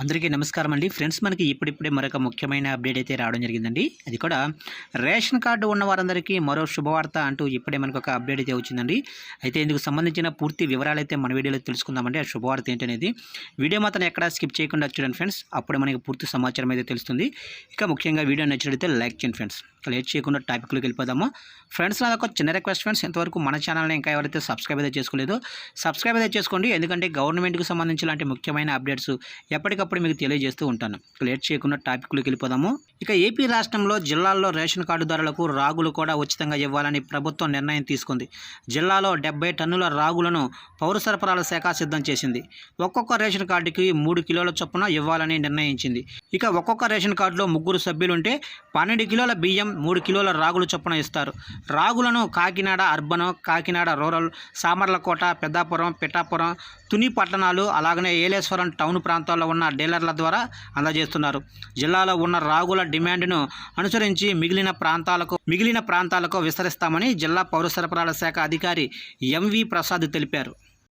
అందరికీ నమస్కారం అండి ఫ్రెండ్స్. మనకి ఇప్పుడిప్పుడే మరొక ముఖ్యమైన అప్డేట్ అయితే రావడం జరిగిందండి. అది కూడా రేషన్ కార్డు ఉన్న వారందరికీ మరో శుభవార్త అంటూ ఇప్పుడే మనకు ఒక అప్డేట్ అయితే వచ్చిందండి. అయితే ఇందుకు సంబంధించిన పూర్తి వివరాలు అయితే మన వీడియోలో తెలుసుకుందామండి. ఆ శుభవార్త ఏంటనేది వీడియో మాత్రం ఎక్కడా స్కిప్ చేయకుండా చూడండి ఫ్రెండ్స్. అప్పుడే మనకి పూర్తి సమాచారం అయితే తెలుస్తుంది. ఇక ముఖ్యంగా వీడియో నచ్చినట్లయితే లైక్ చేయండి ఫ్రెండ్స్. లేట్ చేయకుండా టాపిక్లోకి వెళ్ళిపోదాము ఫ్రెండ్స్. నాదొక చిన్న రిక్వెస్ట్ ఫ్రెండ్స్, ఇంతవరకు మన ఛానల్ని ఇంకా ఎవరైతే సబ్స్క్రైబ్ అయితే చేసుకోలేదో సబ్స్క్రైబ్ అయితే చేసుకోండి. ఎందుకంటే గవర్నమెంట్కి సంబంధించి లాంటి ముఖ్యమైన అప్డేట్స్ ఎప్పటికప్పుడు మీకు తెలియజేస్తూ ఉంటాను. లేట్ చేయకుండా టాపిక్లోకి వెళ్ళిపోదాము. ఇక ఏపీ రాష్ట్రంలో జిల్లాల్లో రేషన్ కార్డుదారులకు రాగులు కూడా ఉచితంగా ఇవ్వాలని ప్రభుత్వం నిర్ణయం తీసుకుంది. జిల్లాలో 70 టన్నుల రాగులను పౌర సరఫరాల శాఖ సిద్ధం చేసింది. ఒక్కొక్క రేషన్ కార్డుకి 3 కిలోల చొప్పున ఇవ్వాలని నిర్ణయించింది. ఇక ఒక్కొక్క రేషన్ కార్డులో 3 సభ్యులుంటే 12 కిలోల బియ్యం, 3 కిలోల రాగులు చొప్పున ఇస్తారు. రాగులను కాకినాడ అర్బన్, కాకినాడ రూరల్, సామర్లకోట, పెద్దాపురం, పిఠాపురం, తుని పట్టణాలు, అలాగనే ఏలేశ్వరం టౌన్ ప్రాంతాల్లో ఉన్న డీలర్ల ద్వారా అందజేస్తున్నారు. జిల్లాలో ఉన్న రాగుల డిమాండ్ను అనుసరించి మిగిలిన ప్రాంతాలకు విస్తరిస్తామని జిల్లా పౌర సరఫరాల శాఖ అధికారి ఎంవి ప్రసాద్ తెలిపారు.